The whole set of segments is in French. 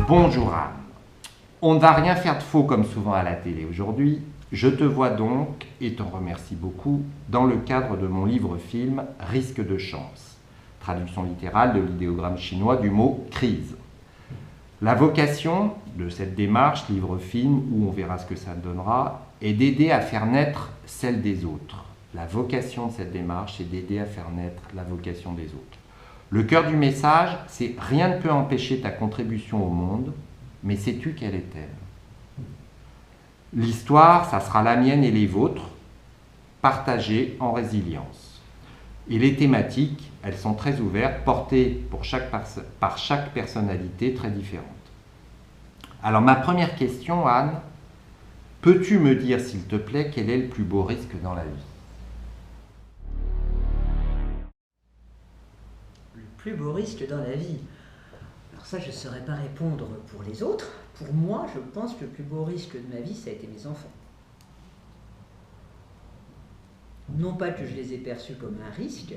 Bonjour Anne. On ne va rien faire de faux comme souvent à la télé aujourd'hui. Je te vois donc, et t'en remercie beaucoup, dans le cadre de mon livre-film Risque de chance, traduction littérale de l'idéogramme chinois du mot crise. La vocation de cette démarche, livre-film, où on verra ce que ça donnera, est d'aider à faire naître celle des autres. La vocation de cette démarche est d'aider à faire naître la vocation des autres. Le cœur du message, c'est « Rien ne peut empêcher ta contribution au monde, mais sais-tu quelle est-elle » L'histoire, ça sera la mienne et les vôtres, partagées en résilience. Et les thématiques, elles sont très ouvertes, portées par chaque personnalité très différente. Alors ma première question, Anne, peux-tu me dire, s'il te plaît, quel est le plus beau risque dans la vie? Le plus beau risque dans la vie. Alors ça, je ne saurais pas répondre pour les autres. Pour moi, je pense que le plus beau risque de ma vie, ça a été mes enfants. Non pas que je les ai perçus comme un risque,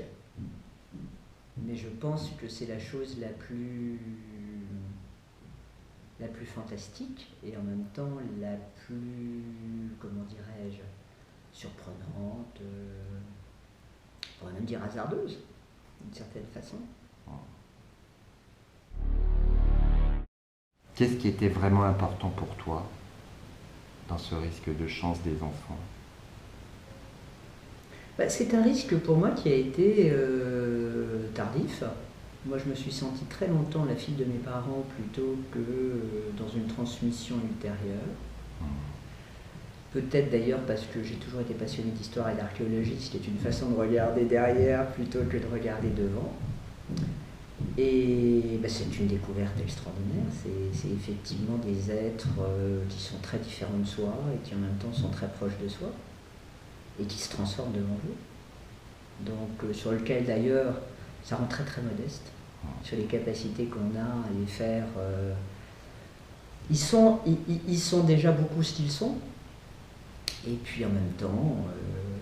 mais je pense que c'est la chose la plus fantastique et en même temps la plus, comment dirais-je, surprenante, on pourrait même dire hasardeuse, d'une certaine façon. Qu'est-ce qui était vraiment important pour toi dans ce risque de chance des enfants? C'est un risque pour moi qui a été tardif. Moi, je me suis sentie très longtemps la fille de mes parents plutôt que dans une transmission ultérieure. Peut-être d'ailleurs parce que j'ai toujours été passionnée d'histoire et d'archéologie, ce qui est une façon de regarder derrière plutôt que de regarder devant. Et c'est une découverte extraordinaire. C'est effectivement des êtres qui sont très différents de soi et qui en même temps sont très proches de soi et qui se transforment devant vous. Donc sur lequel d'ailleurs ça rend très très modeste sur les capacités qu'on a à les faire. Ils sont déjà beaucoup ce qu'ils sont. Et puis en même temps,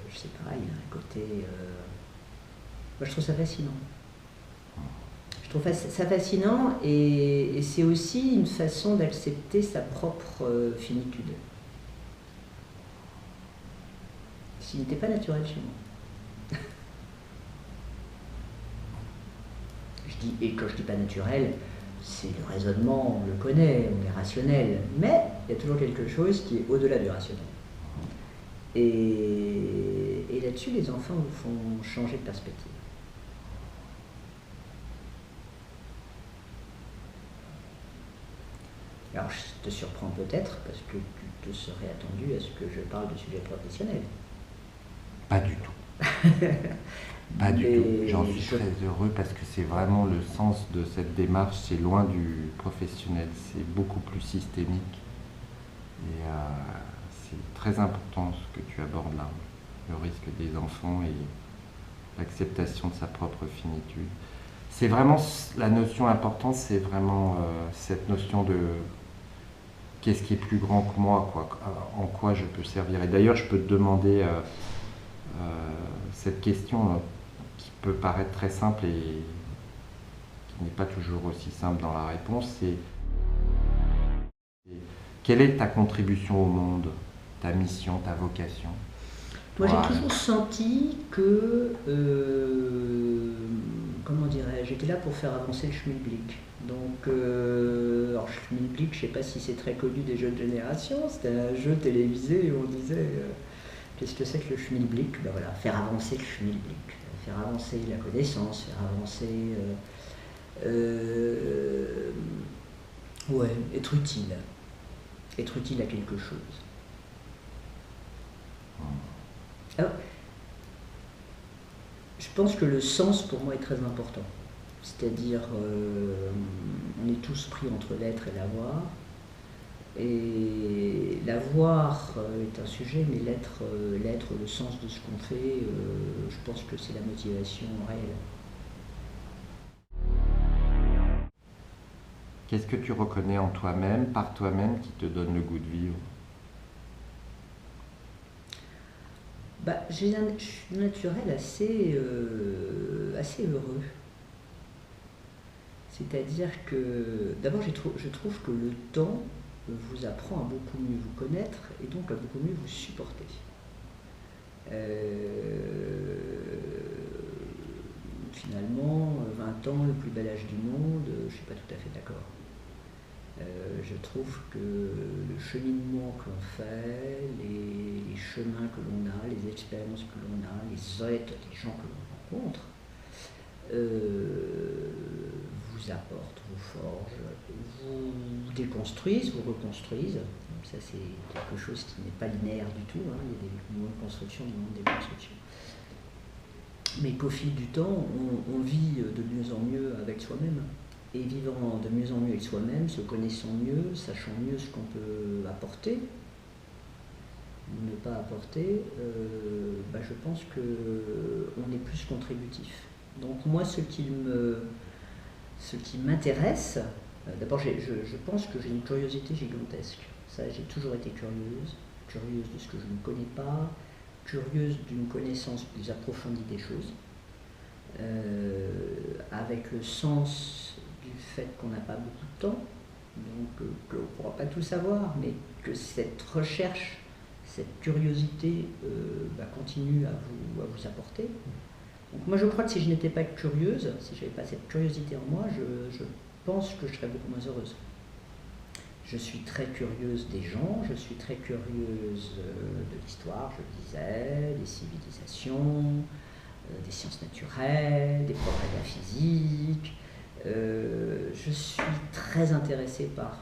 je sais pas, il y a un côté. Moi je trouve ça fascinant. Je trouve ça fascinant et c'est aussi une façon d'accepter sa propre finitude. Ce qui n'était pas naturel chez moi. Et quand je dis pas naturel, c'est le raisonnement, on le connaît, on est rationnel, mais il y a toujours quelque chose qui est au-delà du rationnel. Et là-dessus, les enfants vous font changer de perspective. Alors, je te surprends peut-être, parce que tu te serais attendu à ce que je parle de sujets professionnels. Pas du tout. Pas du tout. J'en suis très heureux parce que c'est vraiment le sens de cette démarche, c'est loin du professionnel, c'est beaucoup plus systémique. Et c'est très important ce que tu abordes là, le risque des enfants et l'acceptation de sa propre finitude. C'est vraiment la notion importante, c'est vraiment cette notion de qu'est-ce qui est plus grand que moi, quoi, en quoi je peux servir. Et d'ailleurs, je peux te demander cette question qui peut paraître très simple et qui n'est pas toujours aussi simple dans la réponse, c'est quelle est ta contribution au monde, ta mission, ta vocation? Moi, j'ai toujours senti que, comment dirais-je, j'étais là pour faire avancer le schmilblick. Donc, alors schmilblick, je ne sais pas si c'est très connu des jeunes générations, c'était un jeu télévisé où on disait qu'est-ce que c'est que le schmilblick? Voilà, faire avancer le schmilblick, faire avancer la connaissance, faire avancer, être utile à quelque chose. Alors, je pense que le sens pour moi est très important. C'est-à-dire, on est tous pris entre l'être et l'avoir. Et l'avoir est un sujet, mais l'être, le sens de ce qu'on fait, je pense que c'est la motivation réelle. Qu'est-ce que tu reconnais en toi-même, par toi-même, qui te donne le goût de vivre? Je suis naturel assez heureux. C'est-à-dire que, d'abord, je trouve que le temps vous apprend à beaucoup mieux vous connaître et donc à beaucoup mieux vous supporter. Finalement, 20 ans, le plus bel âge du monde, je ne suis pas tout à fait d'accord. Je trouve que le cheminement que l'on fait, les chemins que l'on a, les expériences que l'on a, les êtres, les gens que l'on rencontre, vous apportent, vous forgent, vous déconstruisent, vous reconstruisent. Donc ça, c'est quelque chose qui n'est pas linéaire du tout, hein. Il y a des moments de construction, des moments de déconstruction. Mais qu'au fil du temps, on vit de mieux en mieux avec soi-même. Et vivant de mieux en mieux avec soi-même, se connaissant mieux, sachant mieux ce qu'on peut apporter, ou ne pas apporter, je pense qu'on est plus contributif. Donc moi, ce qui m'intéresse, d'abord je pense que j'ai une curiosité gigantesque. Ça, j'ai toujours été curieuse de ce que je ne connais pas, curieuse d'une connaissance plus approfondie des choses, avec le sens du fait qu'on n'a pas beaucoup de temps, donc qu'on ne pourra pas tout savoir, mais que cette recherche, cette curiosité continue à vous apporter. Donc moi je crois que si je n'étais pas curieuse, si je n'avais pas cette curiosité en moi, je pense que je serais beaucoup moins heureuse. Je suis très curieuse des gens, je suis très curieuse de l'histoire, je le disais, des civilisations, des sciences naturelles, des progrès de la physique. Je suis très intéressée par...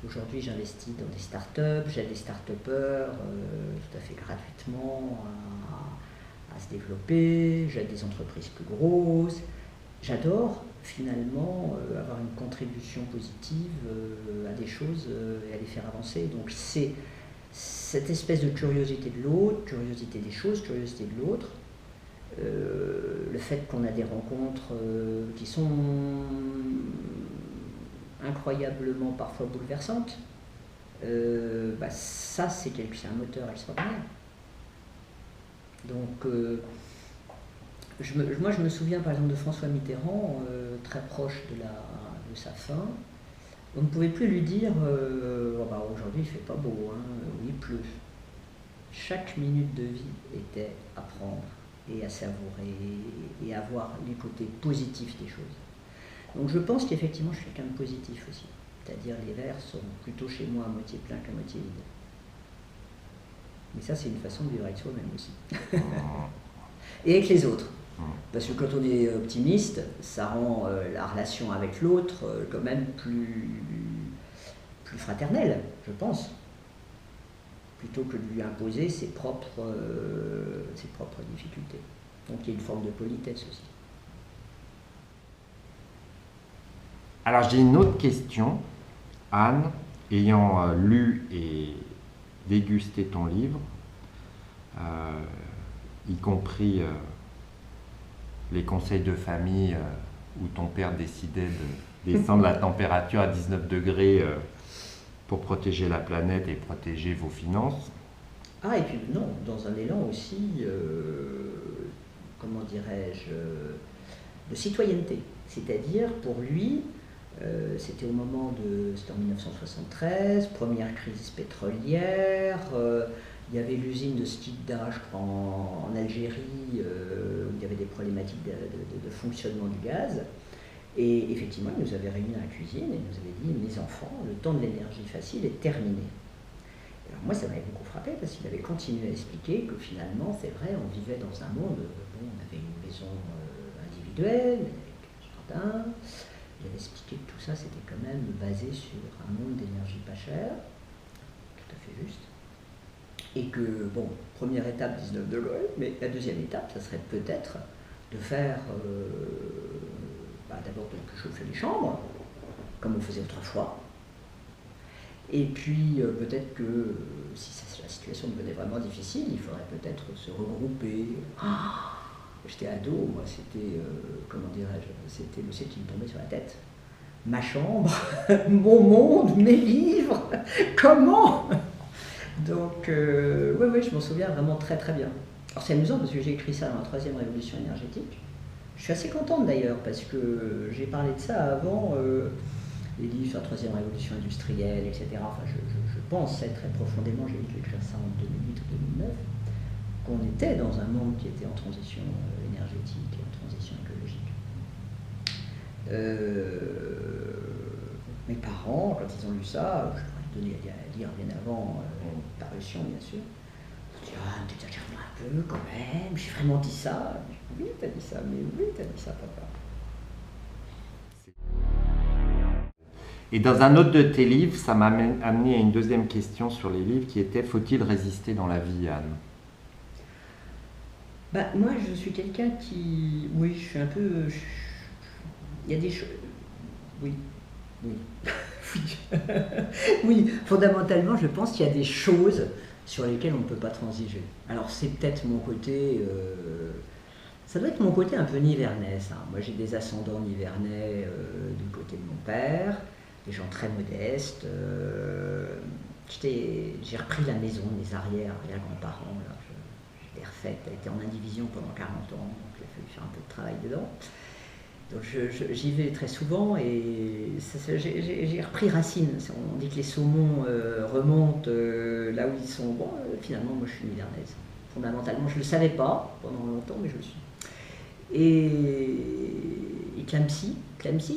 aujourd'hui, j'investis dans des startups, j'aide des start-upers tout à fait gratuitement à se développer, j'aide des entreprises plus grosses. J'adore finalement avoir une contribution positive à des choses et à les faire avancer. Donc c'est cette espèce de curiosité de l'autre, curiosité des choses, curiosité de l'autre, le fait qu'on a des rencontres qui sont incroyablement parfois bouleversantes, ça c'est un moteur extraordinaire. Donc moi je me souviens par exemple de François Mitterrand, très proche de sa fin. On ne pouvait plus lui dire aujourd'hui il fait pas beau, hein, il pleut. Chaque minute de vie était à prendre et à savourer et à voir les côtés positifs des choses. Donc je pense qu'effectivement je suis quelqu'un de positif aussi, c'est-à-dire les verres sont plutôt chez moi à moitié plein qu'à moitié vide. Mais ça c'est une façon de vivre avec soi-même aussi. Et avec les autres. Parce que quand on est optimiste, ça rend la relation avec l'autre quand même plus fraternelle, je pense. Plutôt que de lui imposer ses propres difficultés. Donc il y a une forme de politesse aussi. Alors j'ai une autre question, Anne, ayant lu et dégusté ton livre, y compris les conseils de famille où ton père décidait de descendre la température à 19 degrés pour protéger la planète et protéger vos finances. Ah, et puis non, dans un élan aussi, comment dirais-je, de citoyenneté. C'est-à-dire, pour lui, c'était c'était en 1973, première crise pétrolière, il y avait l'usine de Skikda, je crois, en Algérie, où il y avait des problématiques de fonctionnement du gaz. Et effectivement, il nous avait réunis dans la cuisine et il nous avait dit « Mes enfants, le temps de l'énergie facile est terminé ». Alors moi, ça m'avait beaucoup frappé parce qu'il avait continué à expliquer que finalement, c'est vrai, on vivait dans un monde, on avait une maison individuelle, avec un jardin. Il avait expliqué que tout ça, c'était quand même basé sur un monde d'énergie pas chère, tout à fait juste. Et que, première étape, 19 degrés, mais la deuxième étape, ça serait peut-être de faire, d'abord de chauffer les chambres, comme on faisait autrefois. Et puis, peut-être que, si la situation devenait vraiment difficile, il faudrait peut-être se regrouper. J'étais ado, moi, c'était, comment dirais-je, c'était le ciel qui me tombait sur la tête. Ma chambre, mon monde, mes livres, comment? Donc, oui, je m'en souviens vraiment très très bien. Alors c'est amusant parce que j'ai écrit ça dans la 3e révolution énergétique. Je suis assez contente d'ailleurs, parce que j'ai parlé de ça avant, les livres sur la troisième révolution industrielle, etc. Enfin, je pensais très profondément, j'ai dû écrire ça en 2008 ou 2009, qu'on était dans un monde qui était en transition énergétique et en transition écologique. Mes parents, quand ils ont lu ça, je leur ai donné à lire bien avant parution, bien sûr. Je dis, ah, t'exagères un peu quand même, j'ai vraiment dit ça. Oui, t'as dit ça, mais oui, t'as dit ça, papa. Et dans un autre de tes livres, ça m'a amené à une deuxième question sur les livres qui était: faut-il résister dans la vie, Anne? Bah, moi, je suis quelqu'un qui. Oui, je suis un peu. Il y a des choses. Oui. Oui. Oui. Oui, fondamentalement, je pense qu'il y a des choses sur lesquelles on ne peut pas transiger. Alors, c'est peut-être mon côté. Ça doit être mon côté un peu nivernais, ça. Moi, j'ai des ascendants nivernais du côté de mon père, des gens très modestes. J'ai repris la maison de mes arrière-grands-parents. Là. Je l'ai refaite, elle était en indivision pendant 40 ans, donc il a fallu faire un peu de travail dedans. Donc j'y vais très souvent et j'ai repris racine. On dit que les saumons remontent là où ils sont. Bon, finalement, moi je suis nivernaise. Fondamentalement, je ne le savais pas pendant longtemps, mais je le suis. Et Clamecy,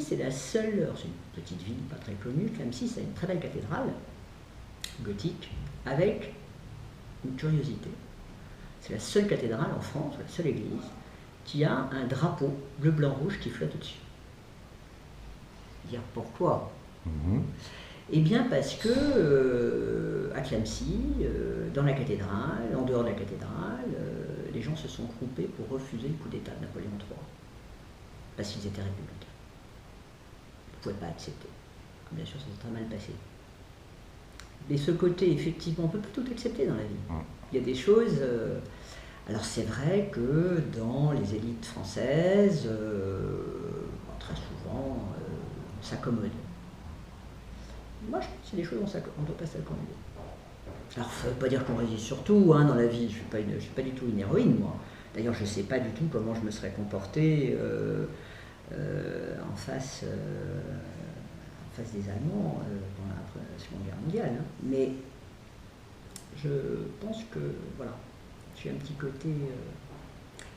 c'est la seule, c'est une petite ville pas très connue, Clamecy, c'est une très belle cathédrale gothique avec une curiosité. C'est la seule cathédrale en France, la seule église, qui a un drapeau bleu, blanc, rouge qui flotte au-dessus. Dire pourquoi? Eh bien parce que à Clamecy, dans la cathédrale, en dehors de la cathédrale, les gens se sont groupés pour refuser le coup d'État de Napoléon III, parce qu'ils étaient républicains. Ils ne pouvaient pas accepter. Bien sûr, ça s'est très mal passé. Mais ce côté, effectivement, on ne peut pas tout accepter dans la vie. Il y a des choses... alors c'est vrai que dans les élites françaises, très souvent, on s'accommode. Moi, je pense que c'est des choses on ne doit pas s'accommoder. Alors, ça ne veut pas dire qu'on résiste sur tout dans la vie. Je ne suis pas du tout une héroïne, moi. D'ailleurs, je ne sais pas du tout comment je me serais comportée en face des Allemands pendant la Seconde Guerre mondiale. Mais je pense que, voilà, j'ai un petit côté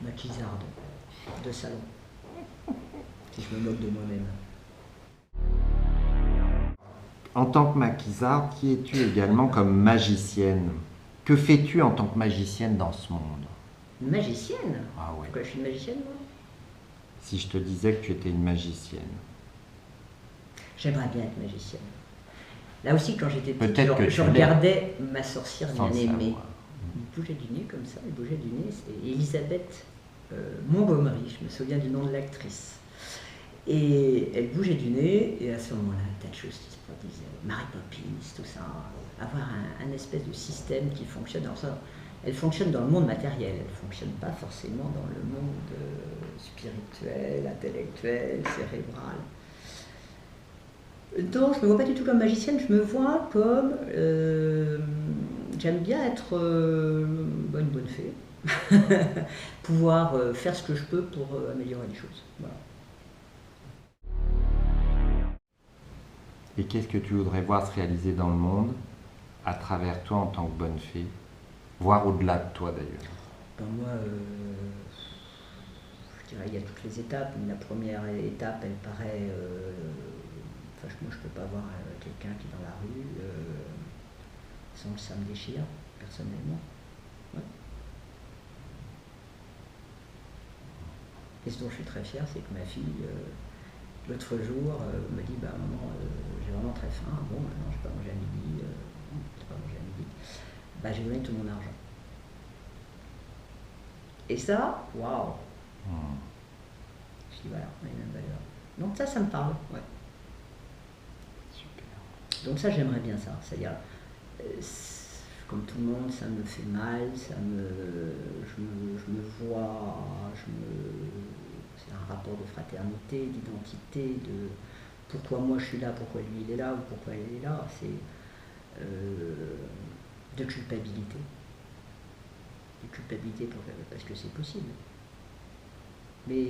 maquisarde de salon, si je me moque de moi-même. En tant que maquisarde, qui es-tu également comme magicienne? Que fais-tu en tant que magicienne dans ce monde? Une magicienne? Ah ouais. Pourquoi je suis une magicienne, moi? Si je te disais que tu étais une magicienne. J'aimerais bien être magicienne. Là aussi, quand j'étais petite, je regardais Ma sorcière bien aimée. Savoir. Elle bougeait du nez comme ça, elle bougeait du nez. C'est Elisabeth Montgomery, je me souviens du nom de l'actrice. Et elle bougeait du nez, et à ce moment-là, un tas de choses qui se produisaient. Mary Poppins, tout ça. Avoir un espèce de système qui fonctionne. Alors ça, elle fonctionne dans le monde matériel, elle ne fonctionne pas forcément dans le monde spirituel, intellectuel, cérébral. Donc, je ne me vois pas du tout comme magicienne, je me vois comme... j'aime bien être une bonne fée. Pouvoir faire ce que je peux pour améliorer les choses. Voilà. Et qu'est-ce que tu voudrais voir se réaliser dans le monde à travers toi en tant que bonne fée, voire au-delà de toi d'ailleurs? Ben moi, je dirais il y a toutes les étapes. La première étape, elle paraît... moi, je ne peux pas voir quelqu'un qui est dans la rue sans que ça me déchire, personnellement. Ouais. Et ce dont je suis très fier, c'est que ma fille... l'autre jour, me dit, maman, j'ai vraiment très faim. Bon, maintenant, je ne vais pas manger à midi. J'ai donné tout mon argent. Et ça, waouh. Je dis, voilà, on a les mêmes valeurs. Donc ça me parle, ouais. Super. Donc ça, j'aimerais bien ça. C'est-à-dire, comme tout le monde, ça me fait mal, je me vois, c'est un rapport de fraternité, d'identité, de pourquoi moi je suis là, pourquoi lui il est là, ou pourquoi elle est là, c'est de culpabilité. De culpabilité parce que c'est possible. Mais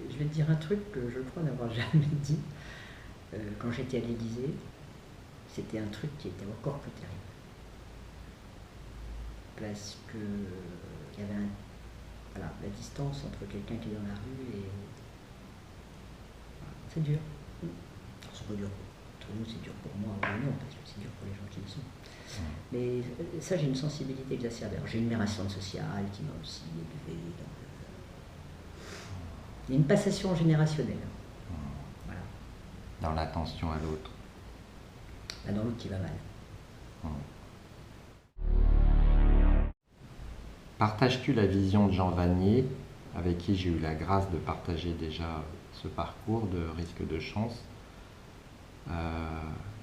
je vais te dire un truc que je crois n'avoir jamais dit. Quand j'étais à l'Élysée, c'était un truc qui était encore plus terrible. Parce que il y avait voilà, la distance entre quelqu'un qui est dans la rue et... C'est dur. C'est pas dur pour nous, c'est dur pour moi, non, parce que c'est dur pour les gens qui le sont. Mais ça, j'ai une sensibilité exacerbée. J'ai une mère assistante sociale qui m'a aussi élevé. Il y a une passation générationnelle. Voilà. Dans l'attention à l'autre. Dans l'autre qui va mal. Partages-tu la vision de Jean Vanier, avec qui j'ai eu la grâce de partager déjà ce parcours de risque de chance?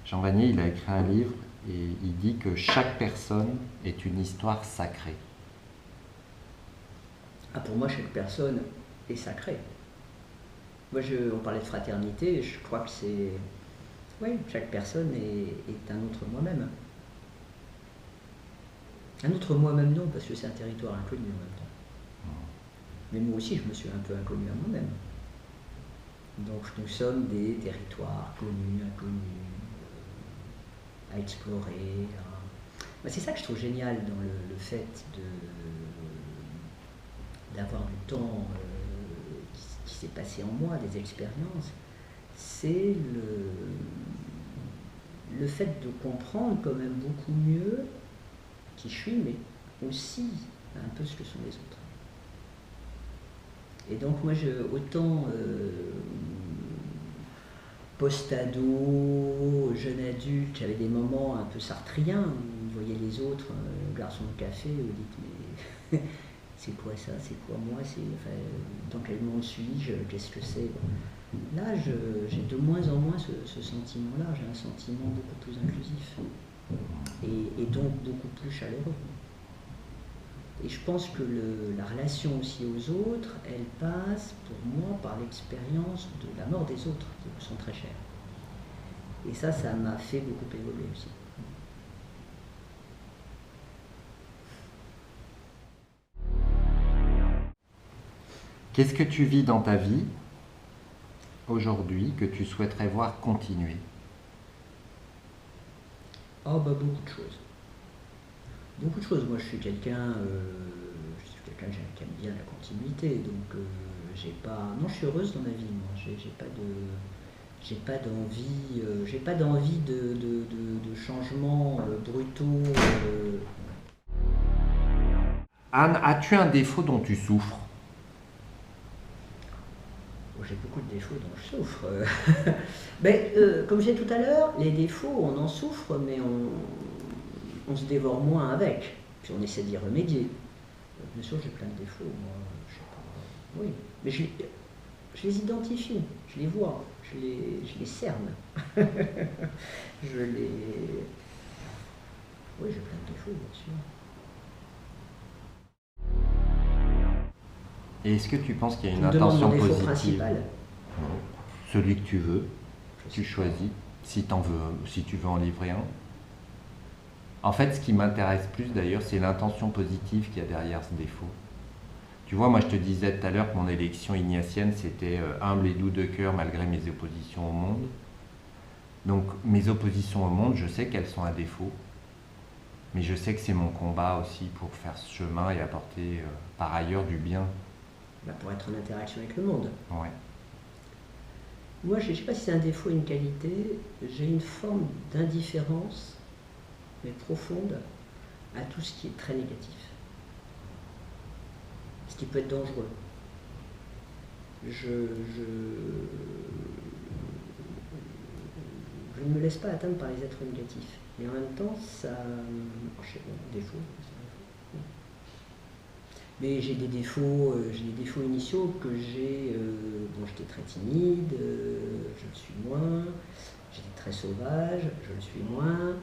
Jean Vanier, il a écrit un livre et il dit que chaque personne est une histoire sacrée. Pour moi, chaque personne est sacrée. Moi, on parlait de fraternité, je crois que c'est... Oui, chaque personne est un autre moi-même. Un autre moi-même, non, parce que c'est un territoire inconnu en même temps. Mais moi aussi, je me suis un peu inconnu à moi-même. Donc nous sommes des territoires connus, inconnus, à explorer. C'est ça que je trouve génial dans le fait d'avoir du temps qui s'est passé en moi, des expériences. C'est le fait de comprendre quand même beaucoup mieux qui je suis, mais aussi un peu ce que sont les autres. Et donc moi, autant post-ado, jeune adulte, j'avais des moments un peu sartriens, où vous voyez les autres, garçon de café, vous dites mais c'est quoi ça, c'est quoi moi, dans quel monde suis-je, qu'est-ce que c'est? Là, j'ai de moins en moins ce sentiment-là, j'ai un sentiment beaucoup plus inclusif et donc beaucoup plus chaleureux. Et je pense que la relation aussi aux autres, elle passe pour moi par l'expérience de la mort des autres, qui me sont très chers. Et ça m'a fait beaucoup évoluer aussi. Qu'est-ce que tu vis dans ta vie aujourd'hui que tu souhaiterais voir continuer? Beaucoup de choses. Beaucoup de choses. Moi, je suis quelqu'un qui aime bien la continuité, donc non, je suis heureuse dans ma vie. Moi, j'ai pas d'envie de changements brutaux. Anne, as-tu un défaut dont tu souffres? J'ai beaucoup de défauts dont je souffre. Mais comme je disais tout à l'heure, les défauts, on en souffre, mais on se dévore moins avec. Puis on essaie d'y remédier. Bien sûr, j'ai plein de défauts, moi, je sais pas. Oui, mais je les identifie, je les vois, je les cerne. Oui, j'ai plein de défauts, bien sûr. Et est-ce que tu penses qu'il y a une intention positive? Mon défaut principal. Celui que tu veux, tu choisis, si tu veux en livrer un. En fait, ce qui m'intéresse plus d'ailleurs, c'est l'intention positive qu'il y a derrière ce défaut. Tu vois, moi je te disais tout à l'heure que mon élection ignatienne, c'était humble et doux de cœur malgré mes oppositions au monde. Donc mes oppositions au monde, je sais qu'elles sont un défaut, mais je sais que c'est mon combat aussi pour faire ce chemin et apporter par ailleurs du bien. Pour être en interaction avec le monde. Ouais. Moi, je ne sais pas si c'est un défaut ou une qualité, j'ai une forme d'indifférence, mais profonde, à tout ce qui est très négatif. Ce qui peut être dangereux. Je ne me laisse pas atteindre par les êtres négatifs. Mais en même temps, ça... Je sais pas, défaut. Mais j'ai des défauts initiaux que j'ai... j'étais très timide, je le suis moins. J'étais très sauvage, je le suis moins.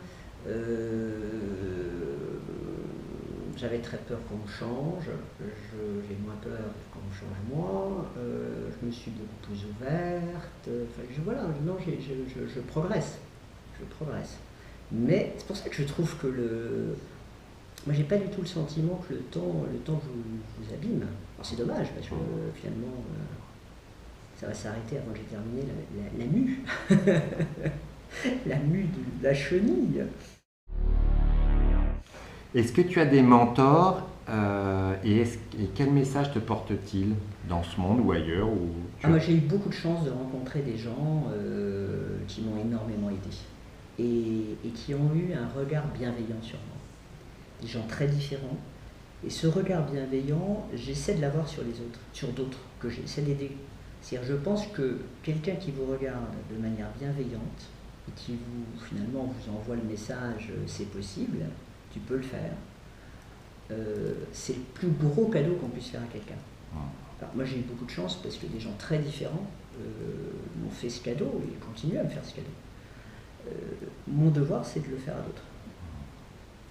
J'avais très peur qu'on me change, j'ai moins peur qu'on me change moi, je me suis beaucoup plus ouverte, je progresse, Mais c'est pour ça que je trouve que Moi, j'ai pas du tout le sentiment que le temps vous abîme. Alors, c'est dommage, parce que finalement, ça va s'arrêter avant que j'ai terminé la mue. La mue de la chenille. Est-ce que tu as des mentors et quel message te portent-ils dans ce monde ou ailleurs Moi, j'ai eu beaucoup de chance de rencontrer des gens qui m'ont énormément aidé et qui ont eu un regard bienveillant sur moi. Des gens très différents. Et ce regard bienveillant, j'essaie de l'avoir sur les autres, sur d'autres, que j'essaie d'aider. C'est-à-dire, je pense que quelqu'un qui vous regarde de manière bienveillante et qui finalement vous envoie le message c'est possible, tu peux le faire, c'est le plus gros cadeau qu'on puisse faire à quelqu'un. Alors, moi, j'ai eu beaucoup de chance parce que des gens très différents m'ont fait ce cadeau et continuent à me faire ce cadeau. Mon devoir, c'est de le faire à d'autres.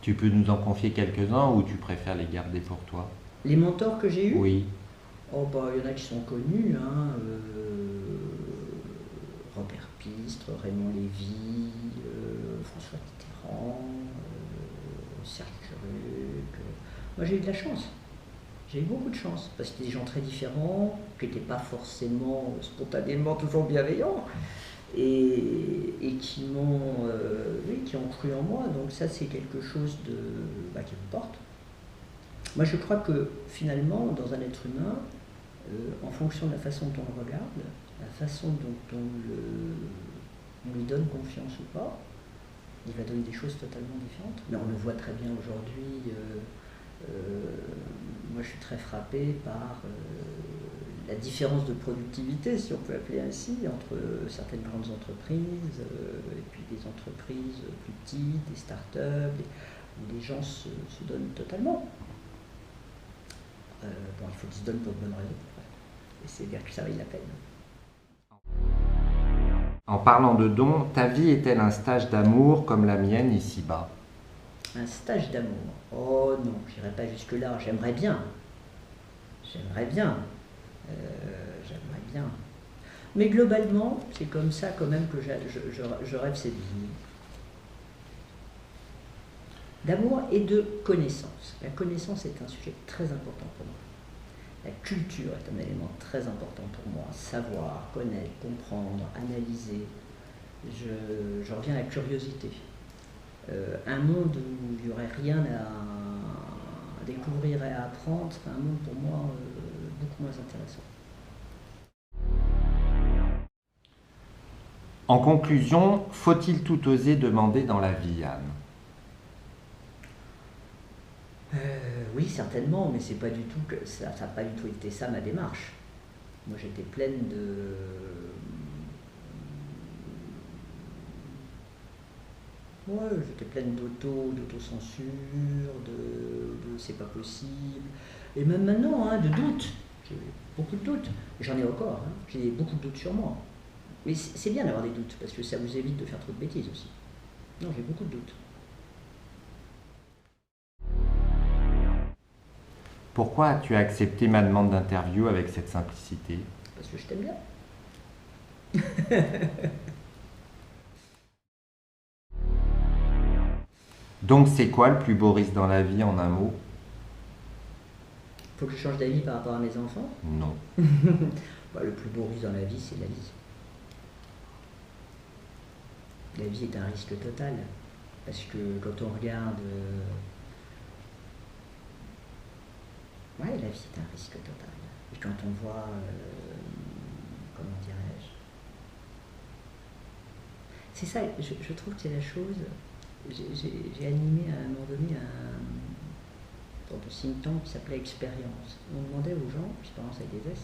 Tu peux nous en confier quelques-uns ou tu préfères les garder pour toi? Les mentors que j'ai eus? Oui. Oh, il y en a qui sont connus, hein, Robert Pistre, Raymond Lévy, François Mitterrand, Serge Curuc. Moi, j'ai eu de la chance. J'ai eu beaucoup de chance, parce que c'était des gens très différents, qui n'étaient pas forcément spontanément toujours bienveillants, et qui qui ont cru en moi. Donc ça, c'est quelque chose qui me porte. Moi, je crois que finalement, dans un être humain, en fonction de la façon dont on le regarde, la façon dont on lui donne confiance ou pas, il va donner des choses totalement différentes. Mais on le voit très bien aujourd'hui. Moi, je suis très frappé par la différence de productivité, si on peut appeler ainsi, entre certaines grandes entreprises et puis des entreprises plus petites, des start-up, où les gens se donnent totalement. Il faut qu'ils se donnent pour de bonnes raisons. Et c'est dire que ça vaille la peine. En parlant de dons, ta vie est-elle un stage d'amour comme la mienne ici-bas? Un stage d'amour? Oh non, j'irai pas jusque-là. J'aimerais bien. J'aimerais bien. Mais globalement, c'est comme ça quand même que je rêve cette vie. D'amour et de connaissance. La connaissance est un sujet très important pour moi. La culture est un élément très important pour moi. Savoir, connaître, comprendre, analyser. Je reviens à la curiosité. Un monde où il n'y aurait rien à découvrir et à apprendre serait un monde pour moi beaucoup moins intéressant. En conclusion, faut-il tout oser demander dans la vie, Anne? Oui, certainement, mais c'est pas du tout que ça n'a pas du tout été ça ma démarche. Moi, j'étais pleine de j'étais pleine d'autocensure, de c'est pas possible, et même maintenant, de doutes. J'ai beaucoup de doutes. J'en ai encore. J'ai beaucoup de doutes sur moi. Mais c'est bien d'avoir des doutes parce que ça vous évite de faire trop de bêtises aussi. Non, j'ai beaucoup de doutes. Pourquoi as-tu accepté ma demande d'interview avec cette simplicité? Parce que je t'aime bien. Donc c'est quoi le plus beau risque dans la vie en un mot? Faut que je change d'avis par rapport à mes enfants? Non. Le plus beau risque dans la vie, c'est la vie. La vie est un risque total. Parce que quand on regarde... la vie est un risque total. Et quand on voit... comment dirais-je? C'est ça, je trouve que c'est la chose... J'ai animé à un moment donné un think tank qui s'appelait Expérience. On demandait aux gens, Expérience avec des S,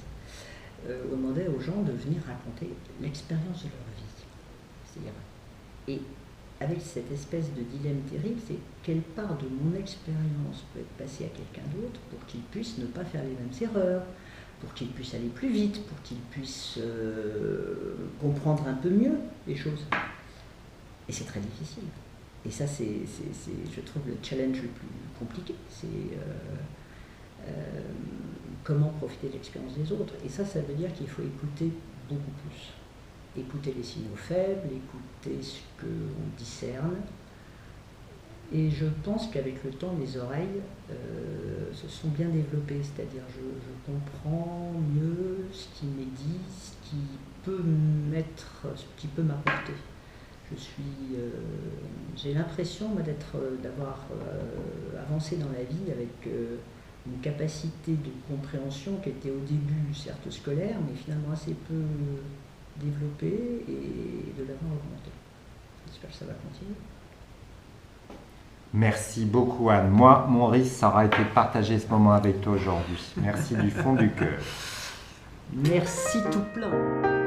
on demandait aux gens de venir raconter l'expérience de leur vie. C'est-à-dire, et avec cette espèce de dilemme terrible, c'est quelle part de mon expérience peut être passée à quelqu'un d'autre pour qu'il puisse ne pas faire les mêmes erreurs, pour qu'il puisse aller plus vite, pour qu'il puisse comprendre un peu mieux les choses. Et c'est très difficile. Et ça, c'est, je trouve, le challenge le plus compliqué. C'est comment profiter de l'expérience des autres. Et ça veut dire qu'il faut écouter beaucoup plus. Écouter les signaux faibles, écouter ce qu'on discerne, Et je pense qu'avec le temps, mes oreilles se sont bien développées, c'est-à-dire je comprends mieux ce qui m'est dit, ce qui peut m'apporter. J'ai l'impression d'avoir avancé dans la vie avec une capacité de compréhension qui était au début certes scolaire, mais finalement assez peu développée, et de l'avoir augmentée. J'espère que ça va continuer. Merci beaucoup Anne. Moi, Maurice, ça aura été partagé ce moment avec toi aujourd'hui. Merci du fond du cœur. Merci tout plein.